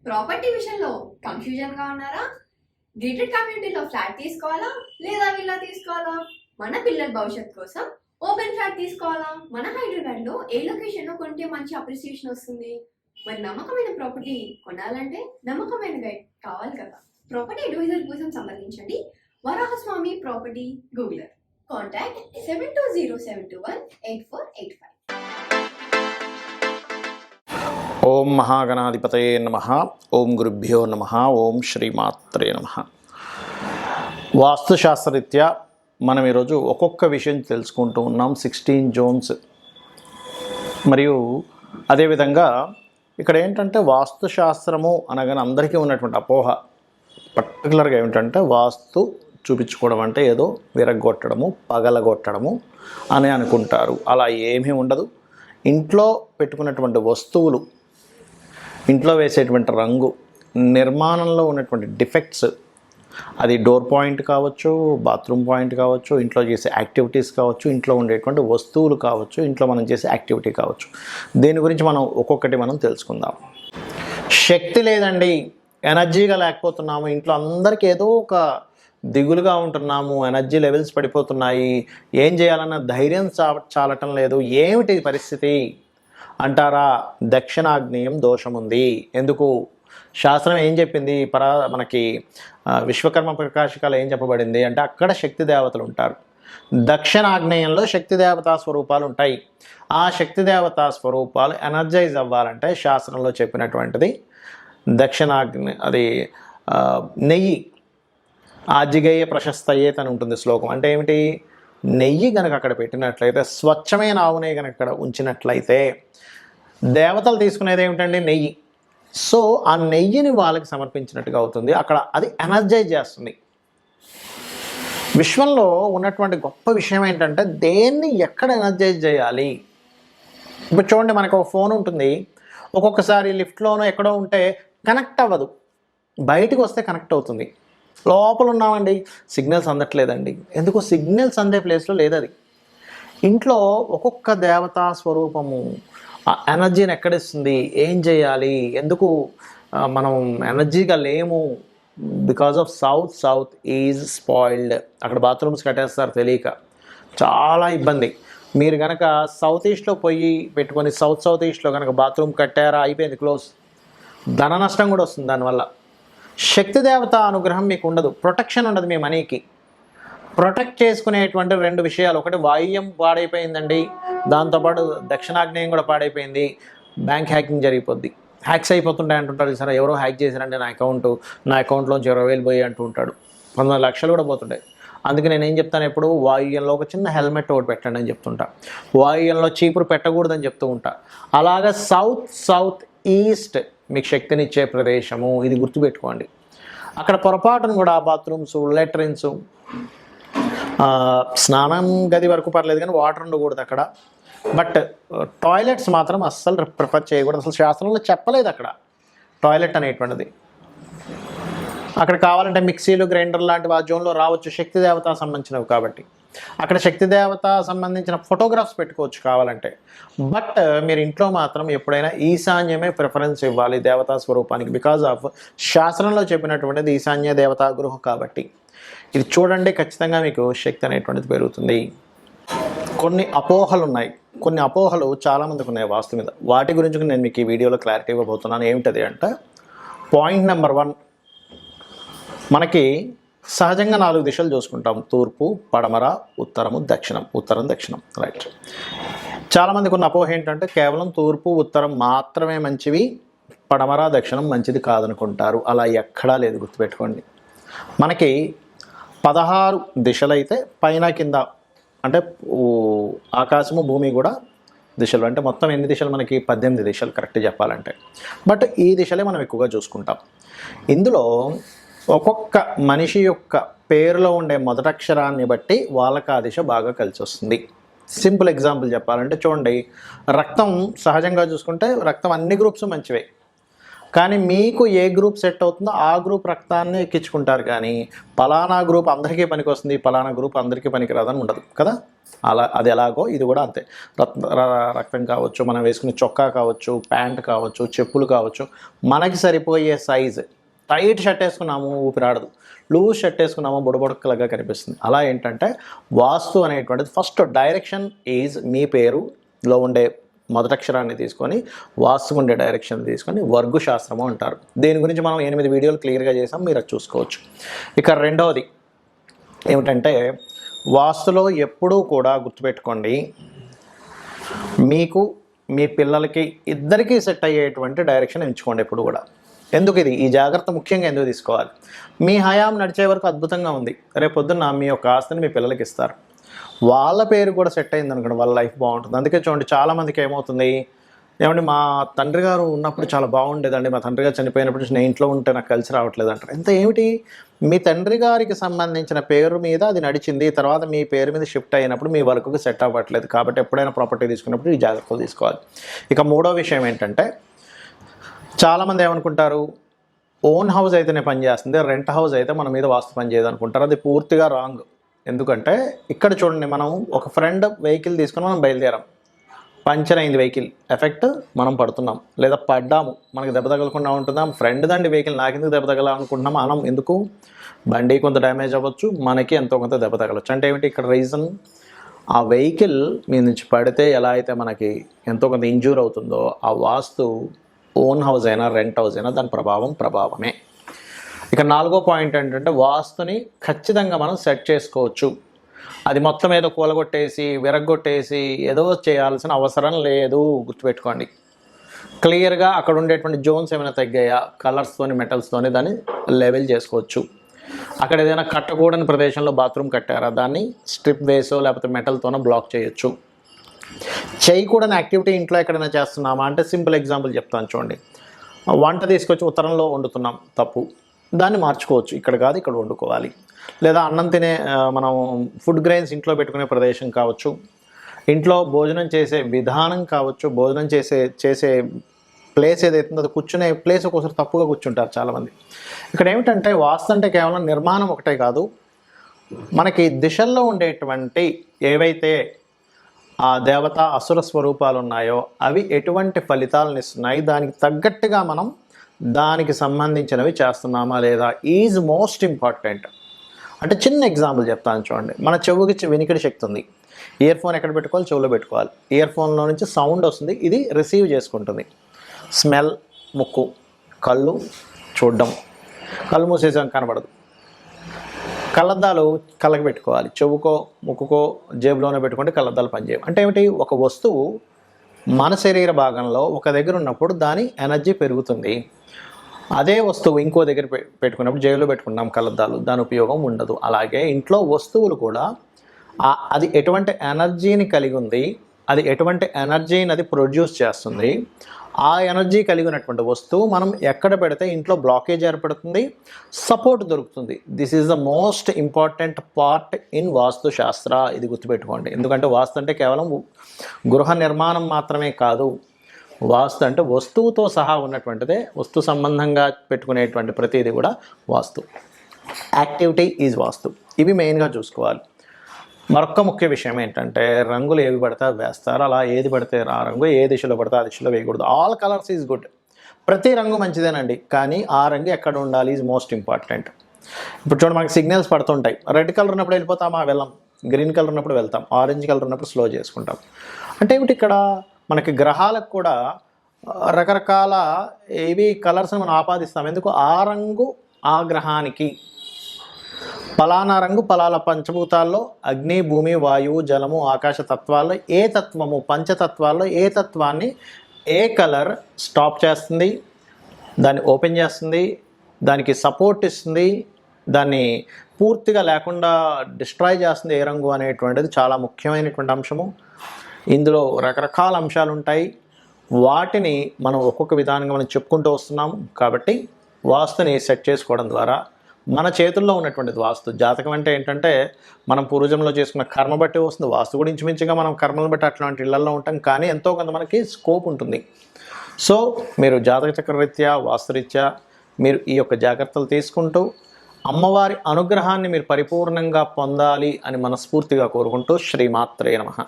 Property విషయంలో confusion గా ఉన్నారా? గేటెడ్ కమ్యూనిటీలో ఫ్లాట్ తీసుకోవాలా లేదా విల్లా తీసుకోవాలా? మన పిల్లల భవిష్యత్ కోసం ఓపెన్ ఫ్లాట్ తీసుకోవాలా? మన హైదరాబాద్ లో ఏ లొకేషన్ లో కొంటే మంచి అప్రిసియేషన్ వస్తుంది? మరి నమ్మకమైన ప్రాపర్టీ కొనాలంటే నమ్మకమైన గైడ్ కావాలి కదా. ప్రాపర్టీ అడ్వైజర్ కోసం సంప్రదించండి వరాహస్వామి ప్రాపర్టీ గూగులర్. కాంటాక్ట్ 7207218485. ఓం మహాగణాధిపతయే నమః. ఓం గురుభ్యో నమః. ఓం శ్రీమాత్రే నమః. వాస్తుశాస్త్రరీత్యా మనం ఈరోజు ఒక్కొక్క విషయం తెలుసుకుంటూ ఉన్నాం. 16 జోన్స్. మరియు అదేవిధంగా ఇక్కడ ఏంటంటే వాస్తుశాస్త్రము అనగానే అందరికీ ఉన్నటువంటి అపోహ పర్టికులర్గా ఏమిటంటే వాస్తు చూపించుకోవడం అంటే ఏదో విరగొట్టడము, పగలగొట్టడము అని అనుకుంటారు. అలా ఏమీ ఉండదు. ఇంట్లో పెట్టుకున్నటువంటి వస్తువులు, ఇంట్లో వేసేటువంటి రంగు, నిర్మాణంలో ఉన్నటువంటి డిఫెక్ట్స్, అది డోర్ పాయింట్ కావచ్చు, బాత్రూమ్ పాయింట్ కావచ్చు, ఇంట్లో చేసే యాక్టివిటీస్ కావచ్చు, ఇంట్లో ఉండేటువంటి వస్తువులు కావచ్చు, ఇంట్లో మనం చేసే యాక్టివిటీ కావచ్చు, దీని గురించి మనం ఒక్కొక్కటి మనం తెలుసుకుందాం. శక్తి లేదండి, ఎనర్జీగా లేకపోతున్నాము, ఇంట్లో అందరికీ ఏదో ఒక దిగులుగా ఉంటున్నాము, ఎనర్జీ లెవెల్స్ పడిపోతున్నాయి, ఏం చేయాలన్న ధైర్యం చాలటం లేదు, ఏమిటి పరిస్థితి అంటారా? దక్షిణాగ్నేయం దోషం ఉంది. ఎందుకు? శాస్త్రం ఏం చెప్పింది? మనకి విశ్వకర్మ ప్రకాశికలో ఏం చెప్పబడింది అంటే అక్కడ శక్తి దేవతలు ఉంటారు. దక్షిణాగ్నేయంలో శక్తి దేవతా స్వరూపాలు ఉంటాయి. ఆ శక్తి దేవతా స్వరూపాలు ఎనర్జైజ్ అవ్వాలంటే శాస్త్రంలో చెప్పినటువంటిది అది నెయ్యి, ఆజిగేయ ప్రశస్తయేత్ అని ఉంటుంది శ్లోకం. అంటే ఏమిటి? నెయ్యి కనుక అక్కడ పెట్టినట్లయితే, స్వచ్ఛమైన ఆవు నెయ్యి కనుక అక్కడ ఉంచినట్లయితే, దేవతలు తీసుకునేది ఏమిటండి? నెయ్యి. సో ఆ నెయ్యిని వాళ్ళకి సమర్పించినట్టుగా అవుతుంది. అక్కడ అది ఎనర్జైజ్ చేస్తుంది. విశ్వంలో ఉన్నటువంటి గొప్ప విషయం ఏంటంటే దేన్ని ఎక్కడ ఎనర్జైజ్ చేయాలి. ఇప్పుడు చూడండి, మనకు ఒక ఫోన్ ఉంటుంది, ఒక్కొక్కసారి లిఫ్ట్లోనో ఎక్కడో ఉంటే కనెక్ట్ అవ్వదు, బయటకు వస్తే కనెక్ట్ అవుతుంది. లోపల ఉన్నామండి, సిగ్నల్స్ అందట్లేదండి. ఎందుకు? సిగ్నల్స్ అందే ప్లేస్లో లేదు అది. ఇంట్లో ఒక్కొక్క దేవతా స్వరూపము ఆ ఎనర్జీని ఎక్కడిస్తుంది, ఏం చేయాలి, ఎందుకు మనం ఎనర్జీగా లేము? Because of south is spoiled. అక్కడ బాత్రూమ్స్ కట్టేస్తారు తెలియక, చాలా ఇబ్బంది. మీరు కనుక సౌత్ ఈస్ట్లో పోయి పెట్టుకొని సౌత్ ఈస్ట్లో కనుక బాత్రూమ్ కట్టారా, అయిపోయింది, క్లోజ్. ధన నష్టం కూడా వస్తుంది దానివల్ల. శక్తి దేవత అనుగ్రహం మీకు ఉండదు, ప్రొటెక్షన్ ఉండదు. మీ మనీకి ప్రొటెక్ట్ చేసుకునేటువంటి 2 విషయాలు, ఒకటి వాయువ్యం పాడైపోయిందండి, దాంతోపాటు దక్షిణాగ్నేయం కూడా పాడైపోయింది, బ్యాంక్ హ్యాకింగ్ జరిగిపోద్ది. హ్యాక్స్ అయిపోతుంటాయి అంటుంటారు సరే, ఎవరో హ్యాక్ చేశారంటే నా అకౌంట్లోంచి 20,000 పోయి అంటూ ఉంటాడు. 19 లక్షలు కూడా పోతుంటాయి. అందుకే నేను ఏం చెప్తాను, ఎప్పుడు వాయువ్యంలో ఒక చిన్న హెల్మెట్ ఒకటి పెట్టండి అని చెప్తుంటా. వాయువ్యంలో చీపురు పెట్టకూడదని చెప్తూ ఉంటా. అలాగా సౌత్ ఈస్ట్ మీకు శక్తినిచ్చే ప్రదేశము, ఇది గుర్తుపెట్టుకోండి. అక్కడ పొరపాటును కూడా బాత్రూమ్స్, లెట్రిన్స్, స్నానం గది వరకు పర్లేదు కానీ వాటర్ ఉండకూడదు అక్కడ. బట్ టాయిలెట్స్ మాత్రం అస్సలు ప్రిఫర్ చేయకూడదు. అసలు శాస్త్రంలో చెప్పలేదు అక్కడ టాయిలెట్ అనేటువంటిది. అక్కడ కావాలంటే మిక్సీలు, గ్రైండర్ లాంటివి ఆ జోన్లో రావచ్చు, శక్తి దేవత సంబంధించినవి కాబట్టి. అక్కడ శక్తి దేవత సంబంధించిన ఫోటోగ్రాఫ్స్ పెట్టుకోవచ్చు కావాలంటే. బట్ మీరు ఇంట్లో మాత్రం ఎప్పుడైనా ఈశాన్యమే ప్రిఫరెన్స్ ఇవ్వాలి దేవతా స్వరూపానికి. బికాజ్ ఆఫ్ శాస్త్రంలో చెప్పినటువంటిది ఈశాన్య దేవతా గృహం కాబట్టి. ఇది చూడండి, ఖచ్చితంగా మీకు శక్తి అనేటువంటిది పెరుగుతుంది. కొన్ని అపోహలు ఉన్నాయి, కొన్ని అపోహలు చాలామందికి ఉన్నాయి వాస్తు మీద. వాటి గురించి నేను మీకు ఈ వీడియోలో క్లారిటీ ఇవ్వబోతున్నాను. ఏమిటది అంటే, పాయింట్ నెంబర్ 1, మనకి సహజంగా 4 దిశలు చూసుకుంటాం: తూర్పు, పడమర, ఉత్తరము, దక్షిణం. ఉత్తరం, దక్షిణం, రైట్. చాలామందికి ఉన్న అపోహ ఏంటంటే కేవలం తూర్పు, ఉత్తరం మాత్రమే మంచివి, పడమర, దక్షిణం మంచిది కాదనుకుంటారు. అలా ఎక్కడా లేదు, గుర్తుపెట్టుకోండి. మనకి 16 దిశలు అయితే పైన కింద అంటే ఆకాశము, భూమి కూడా దిశలు. అంటే మొత్తం ఎన్ని దిశలు? మనకి 18 దిశలు కరెక్ట్ చెప్పాలంటే. బట్ ఈ దిశలే మనం ఎక్కువగా చూసుకుంటాం. ఇందులో ఒక్కొక్క మనిషి యొక్క పేరులో ఉండే మొదటక్షరాన్ని బట్టి వాళ్ళకి ఆ దిశ బాగా కలిసి వస్తుంది. సింపుల్ ఎగ్జాంపుల్ చెప్పాలంటే చూడండి, రక్తం సహజంగా చూసుకుంటే రక్తం అన్ని గ్రూప్స్ మంచివే. కానీ మీకు ఏ గ్రూప్ సెట్ అవుతుందో ఆ గ్రూప్ రక్తాన్ని ఎక్కించుకుంటారు, కానీ పలానా గ్రూప్ అందరికీ పనికి వస్తుంది, పలానా గ్రూప్ అందరికీ పనికి రాదని ఉండదు కదా. అలా అది ఎలాగో ఇది కూడా అంతే. రక్తం కావచ్చు, మనం వేసుకునే చొక్కా కావచ్చు, ప్యాంట్ కావచ్చు, చెప్పులు కావచ్చు, మనకి సరిపోయే సైజు. టైట్ షర్ట్ వేసుకున్నాము ఊపిరాడదు, లూజ్ షర్ట్ వేసుకున్నాము బుడబుడకలుగా కనిపిస్తుంది. అలా ఏంటంటే వాస్తు అనేటువంటిది ఫస్ట్ డైరెక్షన్ ఈజ్ మీ పేరులో ఉండే మొదటక్షరాన్ని తీసుకొని వాస్తుకు ఉండే డైరెక్షన్ తీసుకొని వర్గు శాస్త్రము అంటారు. దీని గురించి మనం 8 వీడియోలు క్లియర్గా చేసాం, మీరు అది చూసుకోవచ్చు. ఇక రెండవది ఏమిటంటే వాస్తులో ఎప్పుడూ కూడా గుర్తుపెట్టుకోండి, మీకు మీ పిల్లలకి ఇద్దరికీ సెట్ అయ్యేటువంటి డైరెక్షన్ ఎంచుకోండి ఎప్పుడు కూడా. ఎందుకు ఈ జాగ్రత్త ముఖ్యంగా ఎందుకు తీసుకోవాలి? మీ హయాం నడిచే వరకు అద్భుతంగా ఉంది, రేపు పొద్దున్న మీ యొక్క ఆస్తిని మీ పిల్లలకి ఇస్తారు, వాళ్ళ పేరు కూడా సెట్ అయింది అనుకోండి, వాళ్ళ లైఫ్ బాగుంటుంది. అందుకే చూడండి చాలామందికి ఏమవుతుంది, ఏమంటే మా తండ్రి గారు ఉన్నప్పుడు చాలా బాగుండేదండి, మా తండ్రి గారు చనిపోయినప్పుడు నేను ఇంట్లో ఉంటే నాకు కలిసి రావట్లేదు అంటారు. ఎంత ఏమిటి, మీ తండ్రి గారికి సంబంధించిన పేరు మీద అది నడిచింది, తర్వాత మీ పేరు మీద షిఫ్ట్ అయినప్పుడు మీ వర్క్కి సెట్ అవ్వట్లేదు. కాబట్టి ఎప్పుడైనా ప్రాపర్టీ తీసుకున్నప్పుడు ఈ జాగ్రత్తలు తీసుకోవాలి. ఇక మూడో విషయం ఏంటంటే చాలామంది ఏమనుకుంటారు, ఓన్ హౌస్ అయితేనే పనిచేస్తుంది, రెంట్ హౌస్ అయితే మన మీద వాస్తు పని చేయదు అనుకుంటారు. అది పూర్తిగా రాంగ్. ఎందుకంటే ఇక్కడ చూడండి, మనం ఒక ఫ్రెండ్ వెహికల్ తీసుకుని మనం బయలుదేరాం, పంచర్ అయింది వెహికల్, ఎఫెక్ట్ మనం పడుతున్నాం, లేదా పడ్డాము, మనకి దెబ్బ తగలకుండా ఉంటుందా? ఫ్రెండ్ దండి వెహికల్, నాకు ఎందుకు దెబ్బ తగలాలనుకుంటున్నాం మనం, ఎందుకు? బండి కొంత డ్యామేజ్ అవ్వచ్చు, మనకి ఎంతో కొంత దెబ్బ తగలవచ్చు. అంటే ఏమిటి ఇక్కడ రీజన్? ఆ వెహికల్ మీ నుంచి పడితే ఎలా అయితే మనకి ఎంతో కొంత ఇంజ్యూర్ అవుతుందో, ఆ వాస్తు ఓన్ హౌస్ అయినా రెంట్ హౌస్ అయినా దాని ప్రభావమే. ఇక నాలుగో పాయింట్ ఏంటంటే వాస్తుని ఖచ్చితంగా మనం సెట్ చేసుకోవచ్చు. అది మొత్తం ఏదో కూలగొట్టేసి విరగొట్టేసి ఏదో చేయాల్సిన అవసరం లేదు, గుర్తుపెట్టుకోండి. క్లియర్గా అక్కడ ఉండేటువంటి జోన్స్ ఏమైనా తగ్గాయా, కలర్స్తోని మెటల్స్తోని దాన్ని లెవెల్ చేసుకోవచ్చు. అక్కడ ఏదైనా కట్టకూడని ప్రదేశంలో బాత్రూమ్ కట్టారా, దాన్ని స్ట్రిప్ వేసో లేకపోతే మెటల్తోనో బ్లాక్ చేయొచ్చు. చేయకూడని యాక్టివిటీ ఇంట్లో ఎక్కడైనా చేస్తున్నామా అంటే సింపుల్ ఎగ్జాంపుల్ చెప్తాను చూడండి. వంట తీసుకొచ్చి ఉత్తరంలో వండుతున్నాం, తప్పు, దాన్ని మార్చుకోవచ్చు, ఇక్కడ కాదు ఇక్కడ వండుకోవాలి. లేదా అన్నం తినే మనం ఫుడ్ గ్రెయిన్స్ ఇంట్లో పెట్టుకునే ప్రదేశం కావచ్చు, ఇంట్లో భోజనం చేసే విధానం కావచ్చు, భోజనం చేసే ప్లేస్ ఏదైతుందో అది కూర్చునే ప్లేస్ ఒక్కోసారి తప్పుగా కూర్చుంటారు చాలామంది. ఇక్కడ ఏమిటంటే వాస్తు అంటే కేవలం నిర్మాణం ఒకటే కాదు, మనకి దిశల్లో ఉండేటువంటి ఏవైతే ఆ దేవత అసుర స్వరూపాలు ఉన్నాయో అవి ఎటువంటి ఫలితాలను ఇస్తున్నాయి, దానికి తగ్గట్టుగా మనం దానికి సంబంధించినవి చేస్తున్నామా లేదా ఈజ్ మోస్ట్ ఇంపార్టెంట్. అంటే చిన్న ఎగ్జాంపుల్ చెప్తాను చూడండి. మన చెవుకి వినికిడి శక్తి ఉంది, ఇయర్ ఫోన్ ఎక్కడ పెట్టుకోవాలి, చెవులో పెట్టుకోవాలి. ఇయర్ ఫోన్లో నుంచి సౌండ్ వస్తుంది, ఇది రిసీవ్ చేసుకుంటుంది. స్మెల్ ముక్కు, కళ్ళు చూడడం, కళ్ళు మూసేసాం కనబడదు. కళ్ళద్దాలు కళ్ళకి పెట్టుకోవాలి, చెవుకో ముక్కుకో జేబులోనే పెట్టుకుంటే కళ్ళద్దాలు పనిచేయవు. అంటే ఏమిటి, ఒక వస్తువు మన శరీర భాగంలో ఒక దగ్గర ఉన్నప్పుడు దాని ఎనర్జీ పెరుగుతుంది, అదే వస్తువు ఇంకో దగ్గర పెట్టుకున్నప్పుడు జేబులో పెట్టుకున్నాం కళ్ళద్దాలు, దాని ఉపయోగం ఉండదు. అలాగే ఇంట్లో వస్తువులు కూడా అది ఎటువంటి ఎనర్జీని కలిగి ఉంది, అది ఎటువంటి ఎనర్జీని అది ప్రొడ్యూస్ చేస్తుంది, ఆ ఎనర్జీ కలిగినటువంటి వస్తువు మనం ఎక్కడ పెడితే ఇంట్లో బ్లాకేజ్ ఏర్పడుతుంది, సపోర్ట్ దొరుకుతుంది. This is the most important part in Vastu Shastra. ఇది గుర్తుపెట్టుకోండి. ఎందుకంటే వాస్తు అంటే కేవలం గృహ నిర్మాణం మాత్రమే కాదు, వాస్తు అంటే వస్తువుతో సహా ఉన్నటువంటిదే. వస్తు సంబంధంగా పెట్టుకునేటువంటి ప్రతిదీ కూడా వాస్తు. యాక్టివిటీ ఈజ్ వాస్తు. ఇవి మెయిన్గా చూసుకోవాలి. మరొక ముఖ్య విషయం ఏంటంటే రంగులు ఏవి పడితే వేస్తారు, అలా ఏది పడితే ఆ రంగు ఏ దిశలో పడితే ఆ దిశలో వేయకూడదు. ఆల్ కలర్స్ ఈజ్ గుడ్, ప్రతి రంగు మంచిదేనండి, కానీ ఆ రంగు ఎక్కడ ఉండాలి ఈజ్ మోస్ట్ ఇంపార్టెంట్. ఇప్పుడు చూడండి, మనకి సిగ్నల్స్ పడుతుంటాయి, రెడ్ కలర్ ఉన్నప్పుడు వెళ్ళిపోతామా, వెళ్ళాం, గ్రీన్ కలర్ ఉన్నప్పుడు వెళ్తాం, ఆరెంజ్ కలర్ ఉన్నప్పుడు స్లో చేసుకుంటాం. అంటే ఏమిటి, ఇక్కడ మనకి గ్రహాలకు కూడా రకరకాల ఏవి కలర్స్ని మనం ఆపాదిస్తాం. ఎందుకు, ఆ రంగు ఆ గ్రహానికి, పలానా రంగు పలానా పంచభూతాల్లో అగ్ని భూమి వాయువు జలము ఆకాశ తత్వాల్లో ఏ తత్వము, పంచతత్వాల్లో ఏ తత్వాన్ని ఏ కలర్ స్టాప్ చేస్తుంది, దాన్ని ఓపెన్ చేస్తుంది, దానికి సపోర్ట్ ఇస్తుంది, దాన్ని పూర్తిగా లేకుండా డిస్ట్రాయ్ చేస్తుంది ఏ రంగు అనేటువంటిది చాలా ముఖ్యమైనటువంటి అంశము. ఇందులో రకరకాల అంశాలు ఉంటాయి, వాటిని మనం ఒక్కొక్క విధానంగా మనం చెప్పుకుంటూ వస్తున్నాం. కాబట్టి వాస్తుని సెట్ చేసుకోవడం ద్వారా మన చేతుల్లో ఉన్నటువంటిది వాస్తు. జాతకం అంటే ఏంటంటే మనం పూర్వజంలో చేసుకున్న కర్మ బట్టి వస్తుంది. వాస్తు కూడా ఇంచుమించుగా మనం కర్మలను బట్టి అట్లాంటి ఇళ్లలో ఉంటాం, కానీ ఎంతో కొంత మనకి స్కోప్ ఉంటుంది. సో మీరు జాతక చక్రరీత్యా వాస్తురీత్యా మీరు ఈ యొక్క జాగ్రత్తలు తీసుకుంటూ అమ్మవారి అనుగ్రహాన్ని మీరు పరిపూర్ణంగా పొందాలి అని మనస్ఫూర్తిగా కోరుకుంటూ శ్రీమాత్రే నమః.